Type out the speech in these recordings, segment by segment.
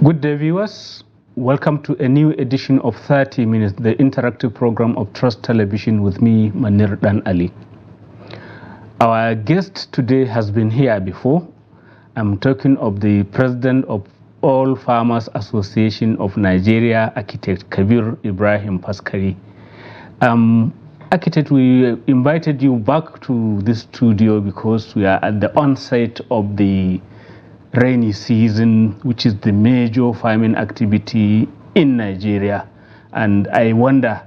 Good day, viewers. Welcome to a new edition of 30 Minutes, the interactive program of Trust Television with me, Manir Dan Ali. Our guest today has been here before. I'm talking of the president of All Farmers Association of Nigeria, Architect Kabiru Ibrahim Faskare. Architect, we invited you back to this studio because we are at the onset of the rainy season, which is the major farming activity in Nigeria. And I wonder,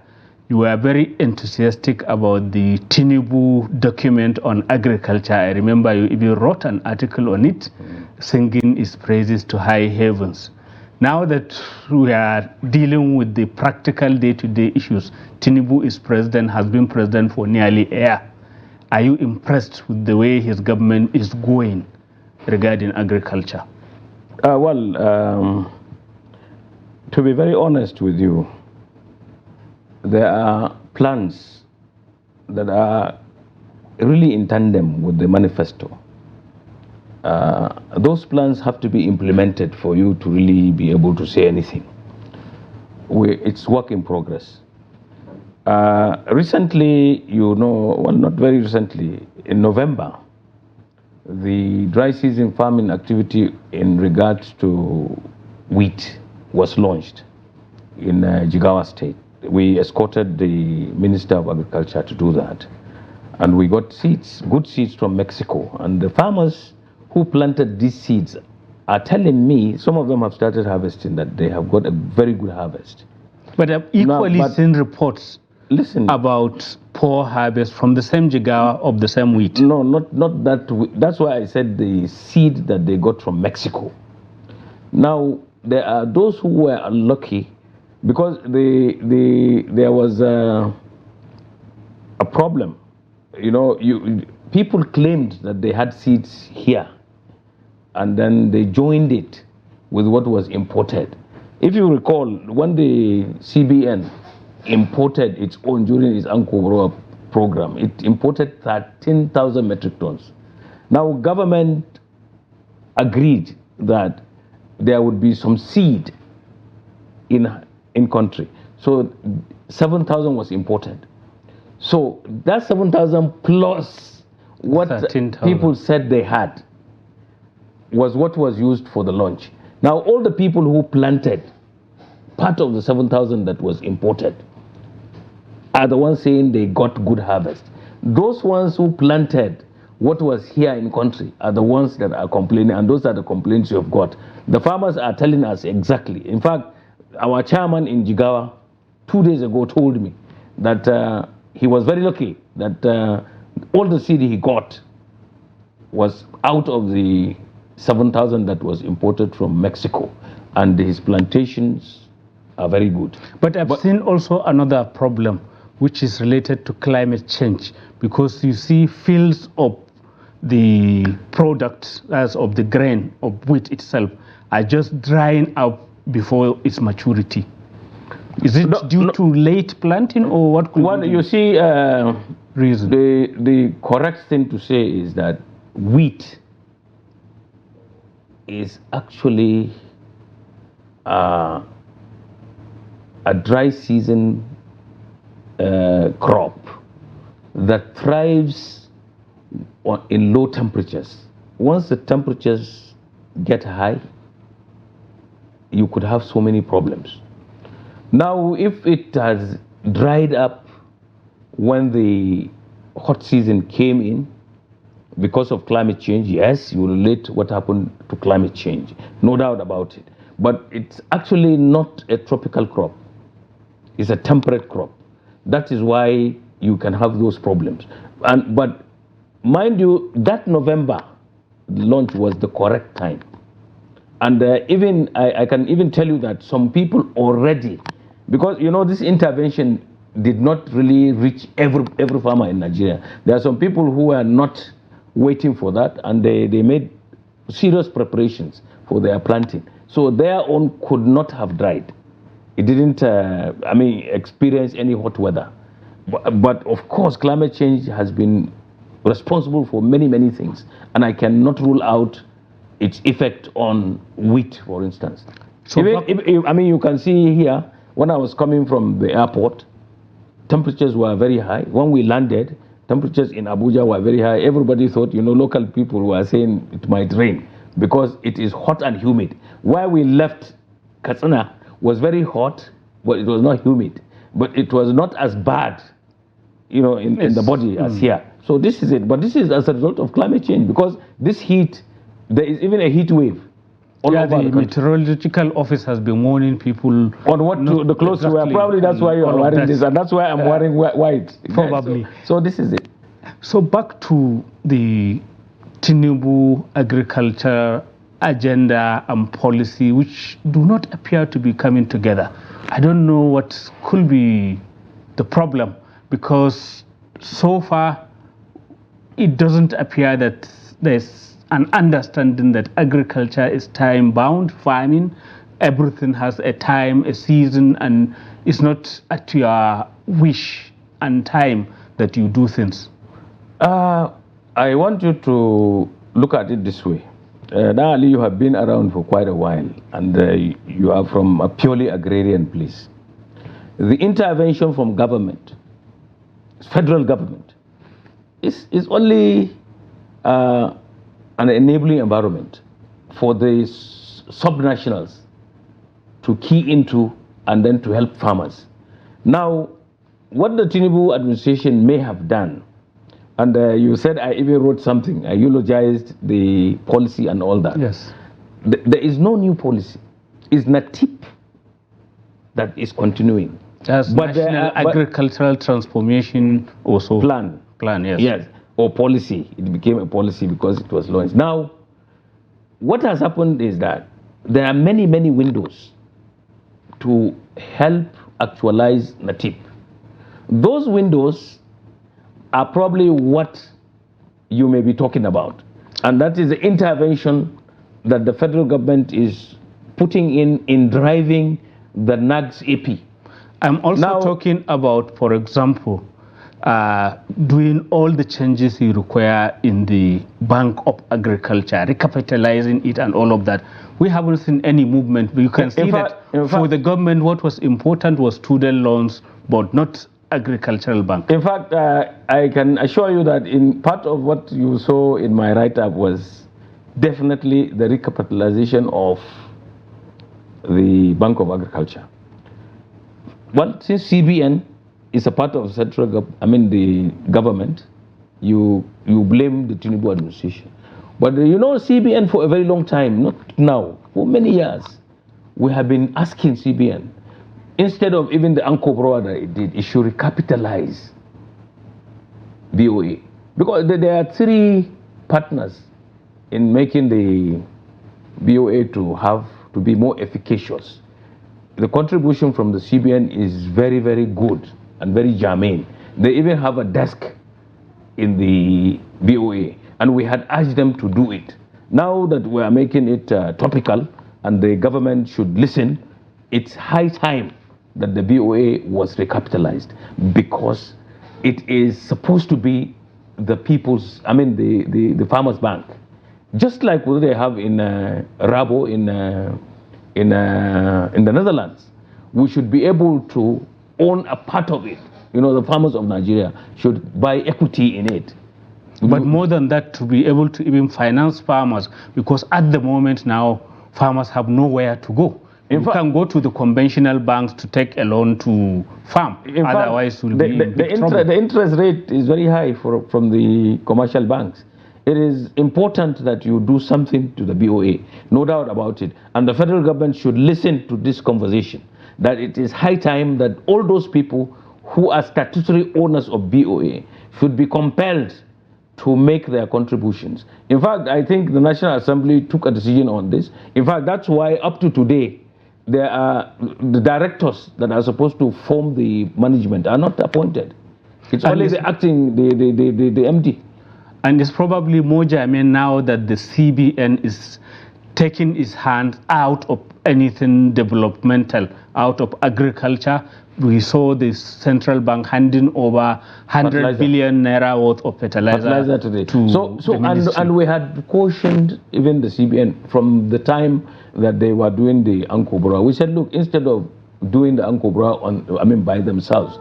you were very enthusiastic about the Tinubu document on agriculture. I remember you even wrote an article on it, singing its praises to high heavens. Now that we are dealing with the practical day-to-day issues, Tinubu is president, has been president for nearly a year. Are you impressed with the way his government is going regarding agriculture? To be very honest with you, there are plans that are really in tandem with the manifesto. Those plans have to be implemented for you to really be able to say anything. It's work in progress. Recently, not very recently, in November, the dry season farming activity in regards to wheat was launched in Jigawa State. We escorted the Minister of Agriculture to do that. And we got seeds, good seeds from Mexico. And the farmers who planted these seeds are telling me, some of them have started harvesting, that they have got a very good harvest. But I've equally seen reports about poor harvest from the same Jigawa of the same wheat. No, not that. That's why I said the seed that they got from Mexico. Now, there are those who were unlucky because there was a problem. People claimed that they had seeds here, and then they joined it with what was imported. If you recall, when the CBN imported its own during its Ankobro program, it imported 13,000 metric tons. Now, government agreed that there would be some seed in country. So 7,000 was imported. So that 7,000 plus what people said they had was what was used for the launch. Now, all the people who planted part of the 7,000 that was imported are the ones saying they got good harvest. Those ones who planted what was here in country are the ones that are complaining, and those are the complaints you have got. The farmers are telling us exactly. In fact, our chairman in Jigawa 2 days ago told me that he was very lucky that all the seed he got was out of the 7,000 that was imported from Mexico, and his plantations are very good. But I've seen also another problem, which is related to climate change, because you see fields of the products, as of the grain of wheat itself, are just drying up before its maturity. Is it due to late planting, or what could you see, reason? The correct thing to say is that wheat is actually a dry season crop that thrives in low temperatures. Once the temperatures get high, you could have so many problems. Now, if it has dried up when the hot season came in because of climate change, yes, you relate what happened to climate change, no doubt about it. But it's actually not a tropical crop. It's a temperate crop. That is why you can have those problems. But mind you, that November launch was the correct time. And I can even tell you that some people already, because this intervention did not really reach every farmer in Nigeria. There are some people who are not waiting for that, and they made serious preparations for their planting. So their own could not have dried. It didn't, experience any hot weather. But of course, climate change has been responsible for many, many things. And I cannot rule out its effect on wheat, for instance. So I mean, you can see here, when I was coming from the airport, temperatures were very high. When we landed, temperatures in Abuja were very high. Everybody thought, local people were saying it might rain because it is hot and humid. Where we left Katsina was very hot, but it was not humid. But it was not as bad, in the body as here. So this is it. But this is as a result of climate change, because this heat, there is even a heat wave. The meteorological office has been warning people on what the clothes to wear. Probably that's why you are wearing this, and that's why I'm wearing white. Probably. So this is it. So back to the tinubu agriculture agenda and policy, which do not appear to be coming together. I don't know what could be the problem, because so far it doesn't appear that there's an understanding that agriculture is time-bound farming. Everything has a time, a season, and it's not at your wish and time that you do things. I want you to look at it this way. Now, Ali, you have been around for quite a while, and you are from a purely agrarian place. The intervention from government, federal government, is only an enabling environment for the subnationals to key into and then to help farmers. Now, what the Tinubu administration may have done, and you said I even wrote something, I eulogized the policy and all that. Yes. There is no new policy. It's NATIP that is continuing. That's National Agricultural Transformation also. Plan, yes. Yes. Or policy. It became a policy because it was launched. Now, what has happened is that there are many, many windows to help actualize NATIP. Those windows are probably what you may be talking about. And that is the intervention that the federal government is putting in driving the NAG's AP. I'm also talking about, for example, doing all the changes you require in the Bank of Agriculture, recapitalizing it and all of that. We haven't seen any movement. You can see that for the government, what was important was student loans, but not agricultural bank. In fact, I can assure you that in part of what you saw in my write-up was definitely the recapitalization of the Bank of Agriculture. Well, since CBN is a part of the government, you blame the Tinubu administration. But CBN for a very long time, not now, for many years, we have been asking CBN, instead of even the Ankobroa that it did, it should recapitalize BOA. Because there are three partners in making the BOA to be more efficacious. The contribution from the CBN is very, very good and very germane. They even have a desk in the BOA, and we had asked them to do it. Now that we are making it topical and the government should listen, it's high time that the BOA was recapitalized, because it is supposed to be the people's, the farmers' bank. Just like what they have in Rabo in the Netherlands. We should be able to own a part of it. The farmers of Nigeria should buy equity in it. But more than that, to be able to even finance farmers, because at the moment now, farmers have nowhere to go. You can go to the conventional banks to take a loan to farm. Otherwise, you'll be in big trouble. The interest rate is very high from the commercial banks. It is important that you do something to the BOA, no doubt about it. And the federal government should listen to this conversation, that it is high time that all those people who are statutory owners of BOA should be compelled to make their contributions. In fact, I think the National Assembly took a decision on this. In fact, that's why up to today, there are the directors that are supposed to form the management are not appointed. It's only the acting, the MD. And it's probably more germane now that the CBN is taking its hand out of anything developmental, out of agriculture. We saw the central bank handing over 100 billion naira worth of fertilizer today. To and we had cautioned even the CBN from the time that they were doing the Ankobra. We said, look, instead of doing the Ankobra by themselves,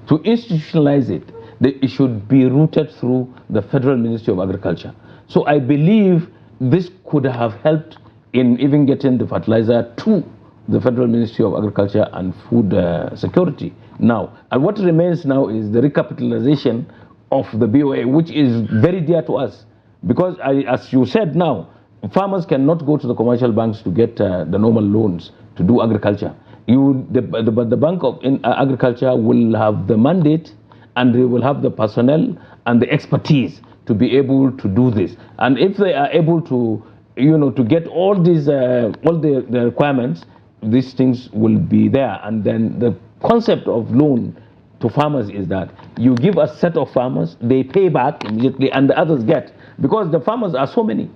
to institutionalize it, it should be routed through the Federal Ministry of Agriculture. So I believe this could have helped in even getting the fertilizer to the Federal Ministry of Agriculture and Food Security now. And what remains now is the recapitalization of the BOA, which is very dear to us. Because as you said now, farmers cannot go to the commercial banks to get the normal loans to do agriculture. But the Bank of Agriculture will have the mandate, and they will have the personnel and the expertise to be able to do this. And if they are able to, to get all these, all the requirements, these things will be there. And then the concept of loan to farmers is that you give a set of farmers, they pay back immediately, and the others get, because the farmers are so many.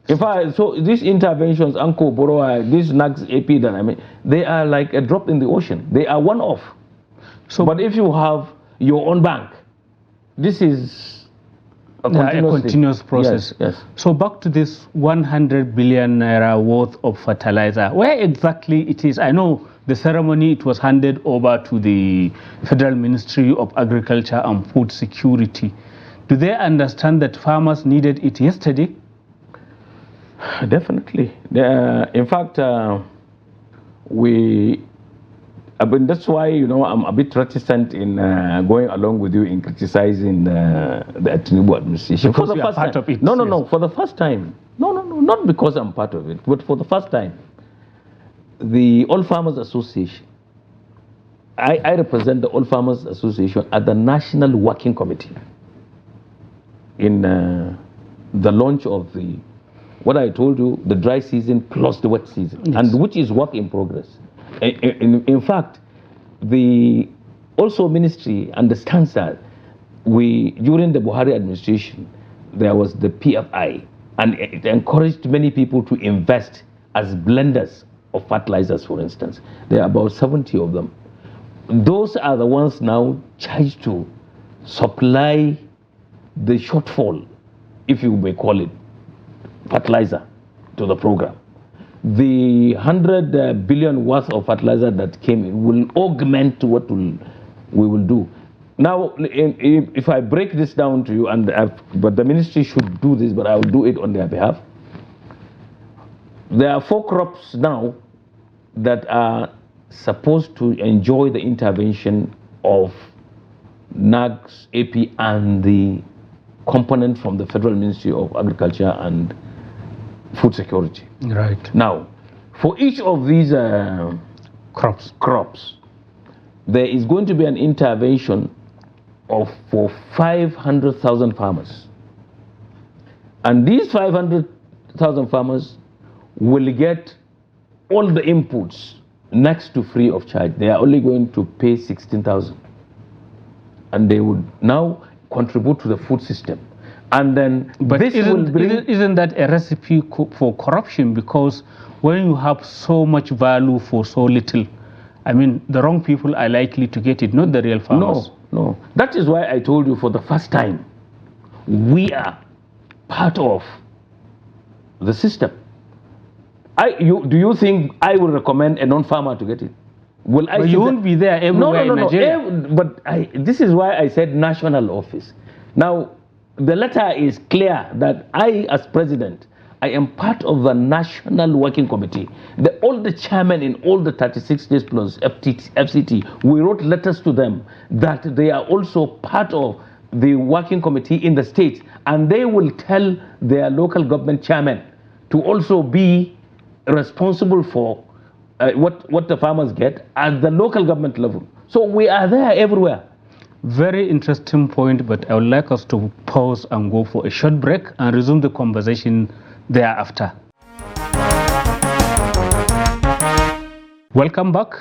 In fact, so these interventions, Anko, Boroa, these NAGS AP, they are like a drop in the ocean. They are one-off. So, but if you have your own bank, this is a continuous process. Yes. So back to this 100 billion naira worth of fertilizer. Where exactly it is? I know the ceremony, it was handed over to the Federal Ministry of Agriculture and Food Security. Do they understand that farmers needed it yesterday? Definitely. In fact, that's why, I'm a bit reticent in going along with you in criticizing the tinubu administration. Because for the first part time. Of it. No, for the first time. No, not because I'm part of it, but for the first time. The All Farmers Association, I represent the All Farmers Association at the National Working Committee in the launch of what I told you, the dry season plus the wet season, yes. And which is work in progress. In fact, the ministry understands that during the Buhari administration, there was the PFI, and it encouraged many people to invest as blenders of fertilizers, for instance. There are about 70 of them. Those are the ones now charged to supply the shortfall, if you may call it, fertilizer to the program. The 100 billion worth of fertilizer that came in will augment what we will do. Now, if I break this down to you, but the ministry should do this, but I will do it on their behalf. There are 4 crops now that are supposed to enjoy the intervention of NAGS, AP, and the component from the Federal Ministry of Agriculture and Food Security. Right. Now, for each of these crops, there is going to be an intervention for 500,000 farmers. And these 500,000 farmers will get all the inputs next to free of charge. They are only going to pay 16,000. And they would now contribute to the food system. And then isn't that a recipe for corruption? Because when you have so much value for so little, the wrong people are likely to get it, not the real farmers. No. That is why I told you, for the first time, we are part of the system. Do you think I will recommend a non-farmer to get it? But you won't be there everywhere in Nigeria. This is why I said national office. Now, the letter is clear that I, as president, I am part of the National Working Committee. All the chairmen in all the 36 states plus FCT, we wrote letters to them that they are also part of the working committee in the states, and they will tell their local government chairmen to also be responsible for what the farmers get at the local government level. So we are there everywhere. Very interesting point, but I would like us to pause and go for a short break and resume the conversation thereafter. Welcome back.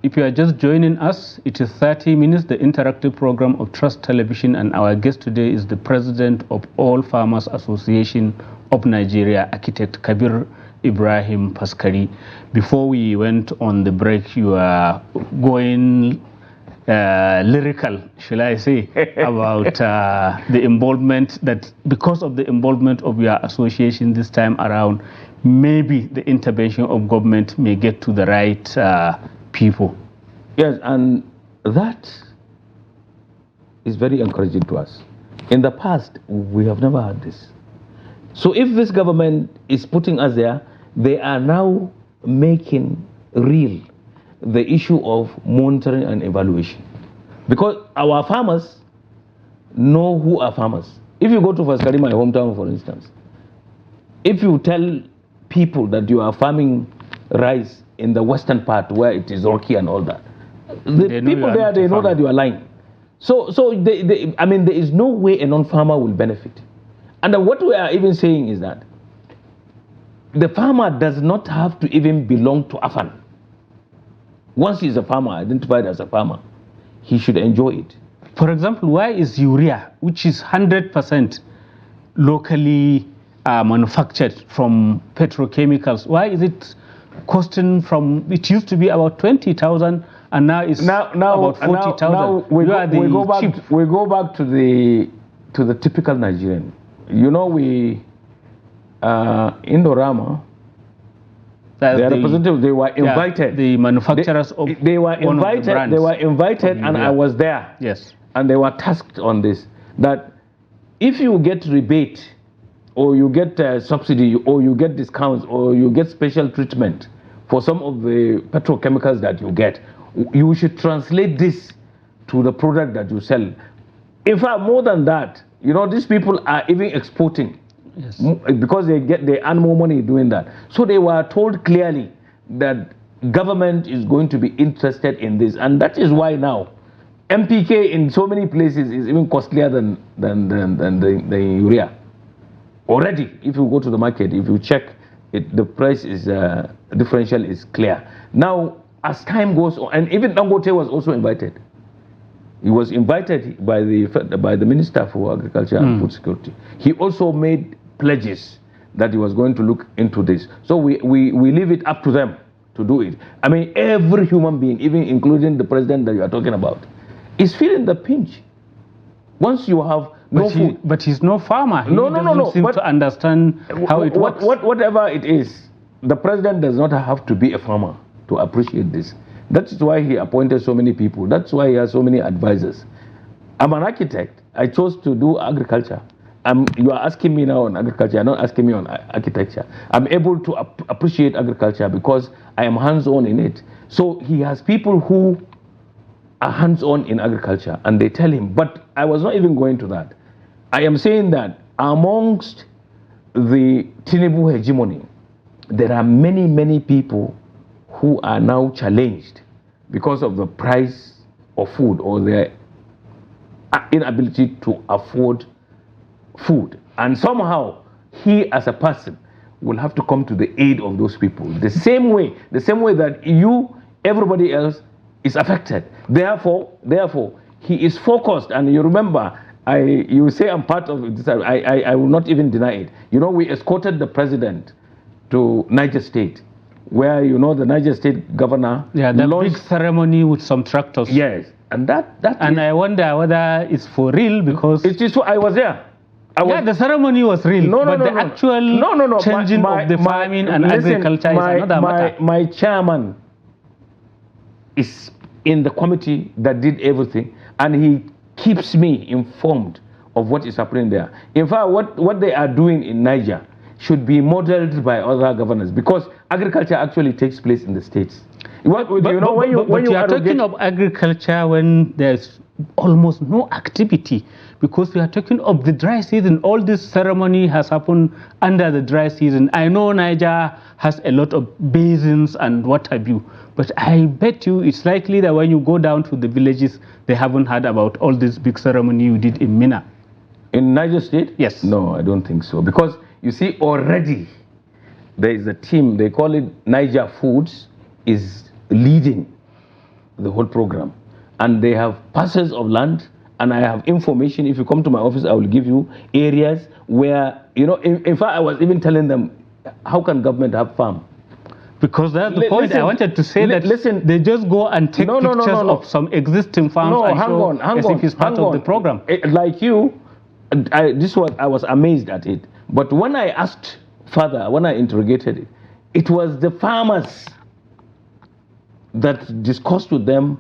If you are just joining us, it is 30 Minutes, the interactive program of Trust Television, and our guest today is the president of All Farmers Association of Nigeria, Architect Kabiru Ibrahim Faskare. Before we went on the break, you are going lyrical, shall I say, about the involvement, that because of the involvement of your association this time around, maybe the intervention of government may get to the right people. Yes, and that is very encouraging to us. In the past, we have never had this. So if this government is putting us there, they are now making real the issue of monitoring and evaluation. Because our farmers know who are farmers. If you go to Faskare, my hometown, for instance, if you tell people that you are farming rice in the western part where it is rocky and all that, the people there, they know that you are lying. So I mean, there is no way a non-farmer will benefit. And what we are even saying is that the farmer does not have to even belong to AFAN. Once he's a farmer, identified as a farmer, he should enjoy it. For example, why is urea, which is 100% locally manufactured from petrochemicals, why is it costing from, it used to be about 20,000 and now it's about 40,000? We go back to the typical Nigerian. You know, we Indorama, their representatives, they were invited. The manufacturers they were invited. They were invited, and I was there. Yes. And they were tasked on this, that if you get rebate, or you get subsidy, or you get discounts, or you get special treatment for some of the petrochemicals that you get, you should translate this to the product that you sell. In fact, more than that, you know, these people are even exporting. Yes. Because they earn more money doing that. So they were told clearly that government is going to be interested in this, and that is why now MPK in so many places is even costlier than the urea. Already, if you go to the market, if you check it, the price is differential is clear. Now, as time goes on, and even Dangote was also invited. He was invited by the Minister for Agriculture and Food Security. He also made pledges that he was going to look into this. So we leave it up to them to do it. I mean, every human being, even including the president that you are talking about, is feeling the pinch. Once you have food. But he's no farmer. He No. doesn't seem to understand how it works. Whatever it is, the president does not have to be a farmer to appreciate this. That's why he appointed so many people. That's why he has so many advisors. I'm an architect. I chose to do agriculture. You are asking me now on agriculture. You're not asking me on architecture. I'm able to appreciate agriculture because I am hands-on in it. So he has people who are hands-on in agriculture, and they tell him, but I was not even going to that. I am saying that amongst the tinubu hegemony, there are many, many people who are now challenged because of the price of food or their inability to afford food. And somehow, he as a person will have to come to the aid of those people. The same way that everybody else is affected. Therefore, he is focused. And you remember, you say I'm part of this, I will not even deny it. You know, we escorted the president to Niger State, where, you know, the Niger State governor... Yeah, the big ceremony with some tractors. Yes, and I wonder whether it's for real, because... It is. I was there. The ceremony was real, but the actual changing of the farming and agriculture is another matter. My chairman is in the committee that did everything, and he keeps me informed of what is happening there. In fact, what they are doing in Niger should be modeled by other governors, because agriculture actually takes place in the states. When you are talking of agriculture when there's almost no activity, because we are talking of the dry season. All this ceremony has happened under the dry season. I know Niger has a lot of basins and what have you, but I bet you it's likely that when you go down to the villages, they haven't heard about all this big ceremony you did in Mina. In Niger State? Yes. No, I don't think so, because you see, already there is a team, they call it Niger Foods, is leading the whole program. And they have parcels of land, and I have information. If you come to my office, I will give you areas where, you know, in fact, I was even telling them, how can government have farm? Because that's the point. I wanted to say that they just go and take pictures of some existing farms and show as if it's part of the program. Like you, I was amazed at it. But when I asked further, when I interrogated it, it was the farmers that discussed with them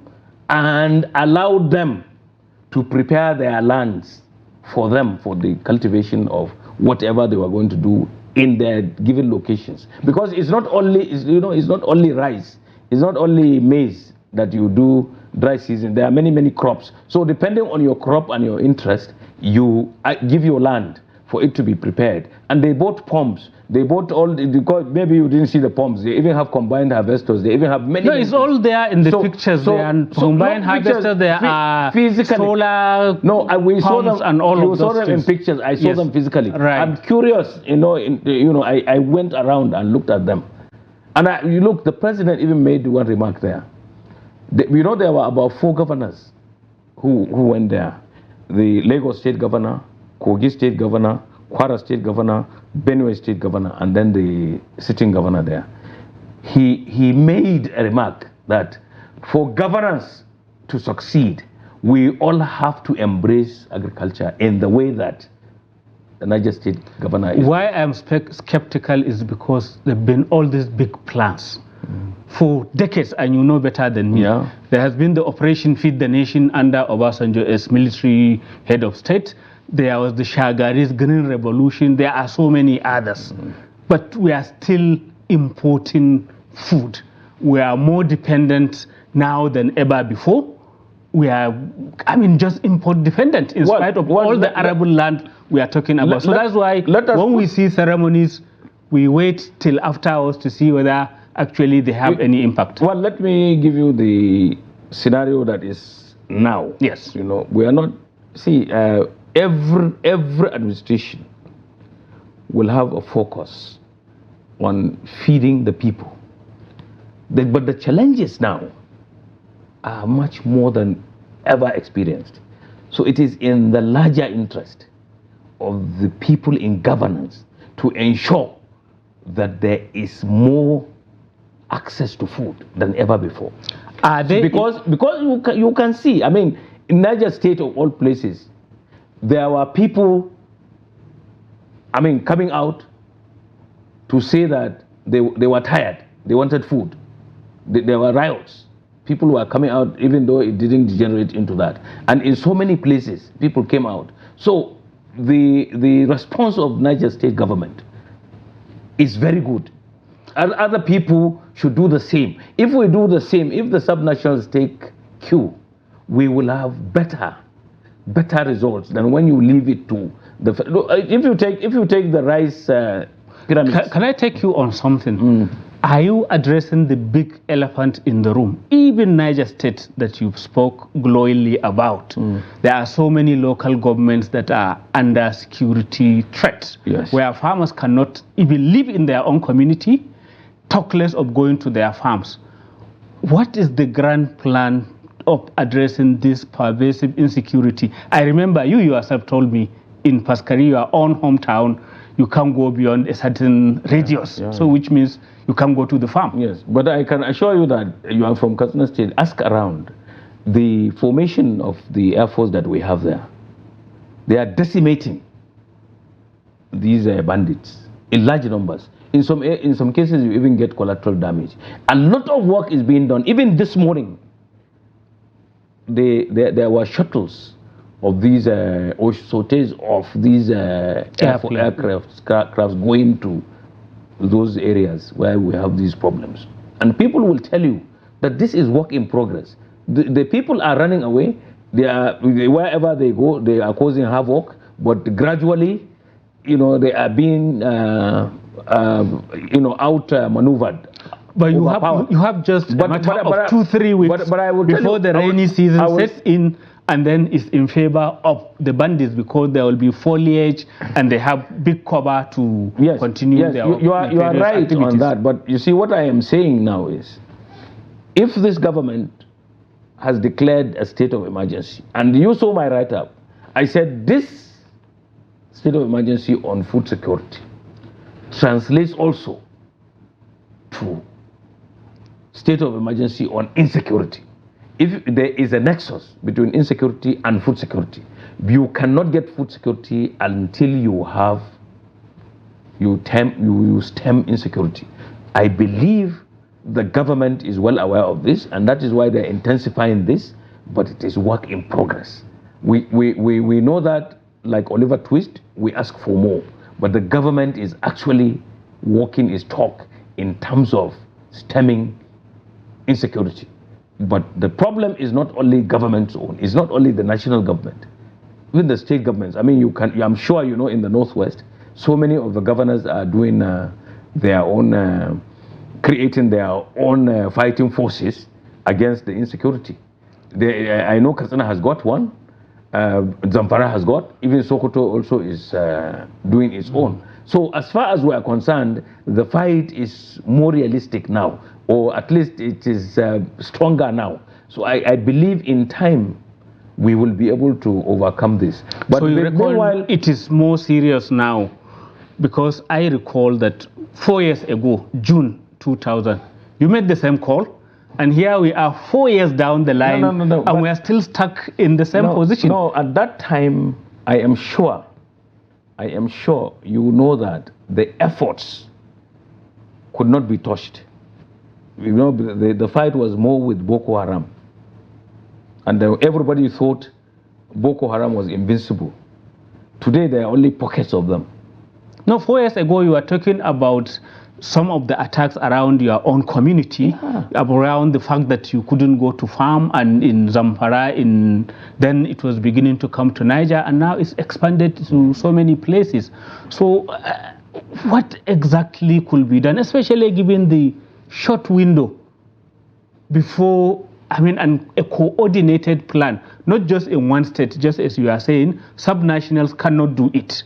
and allowed them to prepare their lands for them for the cultivation of whatever they were going to do in their given locations. Because it's not only it's not only rice, it's not only maize that you do dry season. There are many crops. So depending on your crop and your interest, you give your land for it to be prepared. And they bought pumps. They bought because maybe you didn't see the pumps. They even have combined harvesters. They even have many. No, it's all there in the pictures. There and combined harvesters. There are solar. No, we saw them and all of those. We saw them in pictures. I saw them physically. Right. I'm curious. I went around and looked at them, and you look. The president even made one remark there. There were about 4 governors who went there. The Lagos State Governor, Kogi State Governor, Kwara State Governor, Benue State Governor, and then the sitting governor there. He made a remark that for governance to succeed, we all have to embrace agriculture in the way that the Niger State Governor is. Why I'm skeptical is because there have been all these big plans for decades, and you know better than me. Yeah. There has been the Operation Feed the Nation under Obasanjo as military head of state. There was the Shagari's Green Revolution. There are so many others. But we are still importing food. We are more dependent now than ever before. We are, just import dependent in spite of all the arable land we are talking about. So that's why when we see ceremonies, we wait till afterwards to see whether actually they have any impact. Well, let me give you the scenario that is now. Yes. We are not, every administration will have a focus on feeding the people. But the challenges now are much more than ever experienced. So it is in the larger interest of the people in governance to ensure that there is more access to food than ever before. Because you can see, in Niger State of all places, there were people, coming out to say that they were tired, they wanted food. There were riots. People were coming out even though it didn't degenerate into that. And in so many places, people came out. So the response of Niger State government is very good. And other people should do the same. If we do the same, if the subnationals take cue, we will have better results than when you leave it to the. If you take the rice pyramids. Can I take you on something? Are you addressing the big elephant in the room? Even Niger State that you spoke glowingly about. There are so many local governments that are under security threats, where farmers cannot even live in their own community, talk less of going to their farms. What is the grand plan of addressing this pervasive insecurity? I remember you yourself told me in Faskare, your own hometown, you can't go beyond a certain radius, so which means you can't go to the farm. Yes, but I can assure you that you are from Katsina State. Ask around the formation of the Air Force that we have there. They are decimating these bandits in large numbers. In some cases, you even get collateral damage. A lot of work is being done. Even this morning, there were shuttles of these or sorties of these aircrafts going to those areas where we have these problems. And people will tell you that this is work in progress. The people are running away. Wherever they go, they are causing havoc. But gradually, they are being outmaneuvered. But you have just a matter of 2-3 weeks before the rainy season sets in, and then it's in favor of the bandits because there will be foliage and they have big cover to continue their you are right activities. On that. But you see, what I am saying now is, if this government has declared a state of emergency, and you saw my write-up, I said this state of emergency on food security translates also to state of emergency on insecurity. If there is a nexus between insecurity and food security, you cannot get food security until you stem insecurity. I believe the government is well aware of this, and that is why they're intensifying this, but it is work in progress. We know that, like Oliver Twist, we ask for more, but the government is actually walking its talk in terms of stemming insecurity. But the problem is not only government's own, it's not only the national government, even the state governments. I mean, I'm sure you know in the Northwest, so many of the governors are doing their own, creating their own fighting forces against the insecurity. I know Katsina has got one, Zamfara has got, even Sokoto also is doing its own. So as far as we are concerned, the fight is more realistic now, or at least it is stronger now. So I believe in time we will be able to overcome this. But so you recall it is more serious now, because I recall that 4 years ago, June 2000, you made the same call, and here we are 4 years down the line, and we are still stuck in the same position. No, at that time, I am sure you know that the efforts could not be touched. You know, the fight was more with Boko Haram. And everybody thought Boko Haram was invincible. Today, there are only pockets of them. No, 4 years ago, you were talking about some of the attacks around your own community, around the fact that you couldn't go to farm, and in Zamfara, then it was beginning to come to Niger, and now it's expanded to so many places. So what exactly could be done, especially given the short window before, and a coordinated plan, not just in one state, just as you are saying, subnationals cannot do it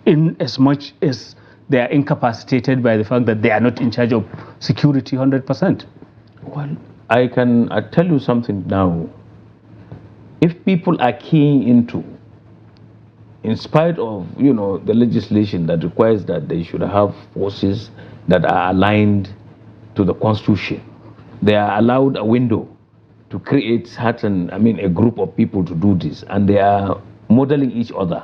in as much as they are incapacitated by the fact that they are not in charge of security 100%. Well, I tell you something now. If people are keying into, in spite of, the legislation that requires that they should have forces that are aligned to the Constitution, they are allowed a window to create a group of people to do this, and they are modeling each other.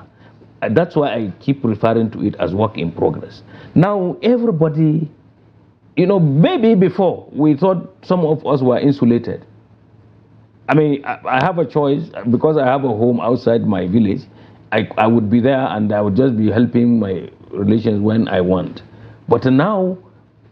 And that's why I keep referring to it as work in progress. Now, everybody, maybe before we thought some of us were insulated. I have a choice because I have a home outside my village. I would be there and I would just be helping my relations when I want. But now,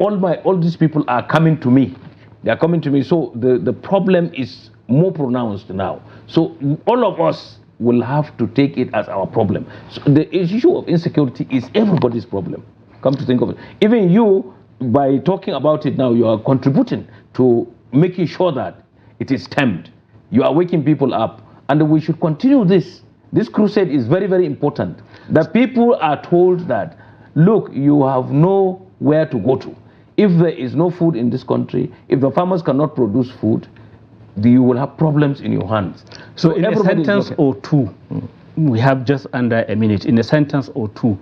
all these people are coming to me. They are coming to me. So the problem is more pronounced now. So all of us will have to take it as our problem. So the issue of insecurity is everybody's problem. Come to think of it. Even you, by talking about it now, you are contributing to making sure that it is stemmed. You are waking people up. And we should continue this. This crusade is very, very important. The people are told that, look, you have nowhere to go to. If there is no food in this country, if the farmers cannot produce food, you will have problems in your hands. So in a sentence or two, we have just under a minute. In a sentence or two,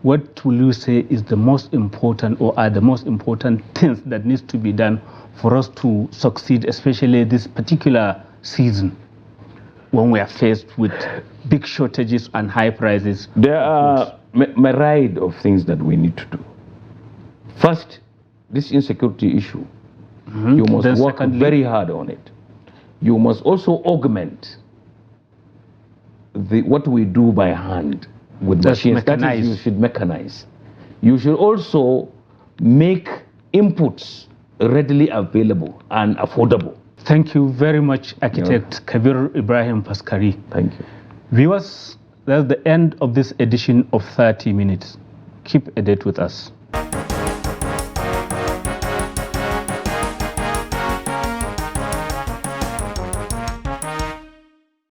what will you say is the most important, or are the most important things that needs to be done for us to succeed, especially this particular season when we are faced with big shortages and high prices? There are a myriad of things that we need to do. First, this insecurity issue, you must work very hard on it. You must also augment what we do by hand with machines. That is, you should mechanize. You should also make inputs readily available and affordable. Thank you very much, Architect Kabiru Ibrahim Faskare. Thank you. Viewers, that's the end of this edition of 30 Minutes. Keep a date with us.